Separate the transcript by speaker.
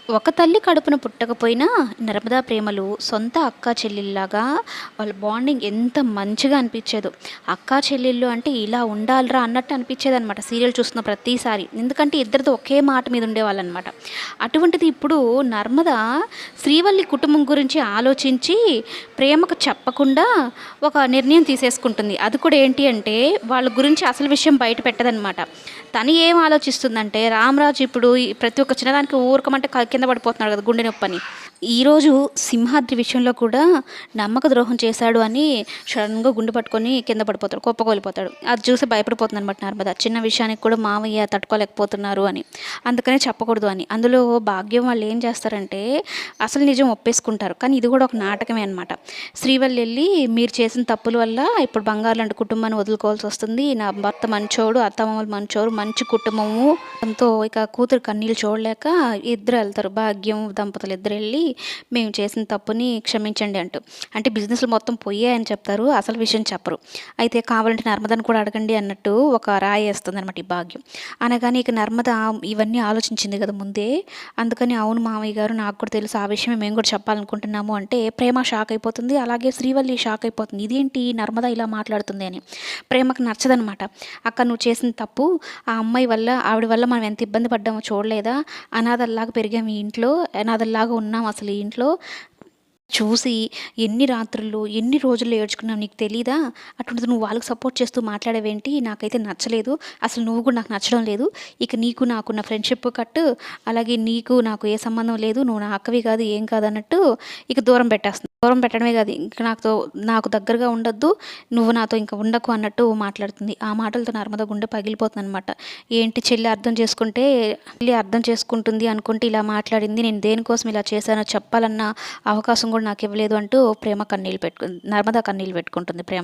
Speaker 1: ఒక తల్లి కడుపున పుట్టకపోయినా నర్మదా ప్రేమలు సొంత అక్కా చెల్లెల్లాగా వాళ్ళ బాండింగ్ ఎంత మంచిగా అనిపించేదో. అక్కా చెల్లెళ్ళు అంటే ఇలా ఉండాలిరా అన్నట్టు అనిపించేదనమాట సీరియల్ చూస్తున్న ప్రతిసారి. ఎందుకంటే ఇద్దరితో ఒకే మాట మీద ఉండేవాళ్ళనమాట. అటువంటిది ఇప్పుడు నర్మద శ్రీవల్లి కుటుంబం గురించి ఆలోచించి ప్రేమకు చెప్పకుండా ఒక నిర్ణయం తీసేసుకుంటుంది. అది కూడా ఏంటి అంటే వాళ్ళ గురించి అసలు విషయం బయట పెట్టదనమాట. తను ఏం ఆలోచిస్తుందంటే రామరాజు ఇప్పుడు ప్రతి ఒక్క చిన్నదానికి ఊరకమంటే కింద పడిపోతున్నాడు కదా గుండె నొప్పని. ఈరోజు సింహాద్రి విషయంలో కూడా నమ్మక ద్రోహం చేశాడు అని సడన్గా గుండె పట్టుకొని కింద పడిపోతాడు, కుప్పకూలిపోతాడు. అది చూసి భయపడిపోతుంది అనమాట నర్మద. చిన్న విషయానికి కూడా మావయ్య తట్టుకోలేకపోతున్నారు అని, అందుకనే చెప్పకూడదు అని. అందులో భాగ్యం వాళ్ళు ఏం చేస్తారంటే అసలు నిజం ఒప్పేసుకుంటారు. కానీ ఇది కూడా ఒక నాటకమే అనమాట. శ్రీవల్లి వెళ్ళి మీరు చేసిన తప్పుల వల్ల ఇప్పుడు బంగారు లాంటి కుటుంబాన్ని వదులుకోవాల్సి వస్తుంది, నా భర్త మంచోడు, అత్తమామలు మంచోడు, మంచి కుటుంబము అంతో ఇక కూతురు కన్నీళ్ళు చూడలేక ఇద్దరు వెళ్తారు. భాగ్యం దంపతులు ఇద్దరు వెళ్ళి మేము చేసిన తప్పుని క్షమించండి అంటూ. అంటే బిజినెస్లు మొత్తం పోయాయని చెప్తారు, అసలు విషయం చెప్పరు. అయితే కావాలంటే నర్మదని కూడా అడగండి అన్నట్టు ఒక రాయి వేస్తుంది అనమాట ఈ భాగ్యం. అనగానే ఇక నర్మద ఇవన్నీ ఆలోచించింది కదా ముందే. అందుకని అవును మామయ్య గారు, నాకు కూడా తెలుసు, ఆ విషయమే మేము కూడా చెప్పాలనుకుంటున్నాము అంటే ప్రేమ షాక్ అయిపోతుంది. అలాగే శ్రీవల్లి షాక్ అయిపోతుంది. ఇదేంటి నర్మద ఇలా మాట్లాడుతుంది అని. ప్రేమకు నచ్చదనమాట. అక్క నువ్వు చేసిన తప్పు, ఆ అమ్మాయి వల్ల ఆవిడ వల్ల మనం ఎంత ఇబ్బంది పడ్డామో చూడలేదా, అనాథల్లాగా పెరిగాము ఈ ఇంట్లో, అనాథల్లాగా ఉన్నాం అసలు ఈ ఇంట్లో, చూసి ఎన్ని రాత్రులు ఎన్ని రోజులు ఏడ్చుకున్నావు నీకు తెలీదా, అటువంటిది నువ్వు వాళ్ళకి సపోర్ట్ చేస్తూ మాట్లాడేవేంటి, నాకైతే నచ్చలేదు, అసలు నువ్వు కూడా నాకు నచ్చడం లేదు, ఇక నీకు నాకున్న ఫ్రెండ్షిప్ కట్టు, అలాగే నీకు నాకు ఏ సంబంధం లేదు, నువ్వు నా అక్కవి కాదు ఏం కాదు అన్నట్టు ఇక దూరం పెట్టేస్తుంది. దూరం పెట్టడమే కాదు, ఇంకా నాకు దగ్గరగా ఉండొద్దు, నువ్వు నాతో ఇంకా ఉండకు అన్నట్టు మాట్లాడుతుంది. ఆ మాటలతో నర్మద గుండె పగిలిపోతుంది అనమాట. ఏంటి చెల్లి అర్థం చేసుకుంటుంది అనుకుంటే ఇలా మాట్లాడింది, నేను దేనికోసం ఇలా చేశానో చెప్పాలన్న అవకాశం కూడా నాకు ఇవ్వలేదు అంటూ నర్మద కన్నీళ్ళు పెట్టుకుంటుంది ప్రేమ.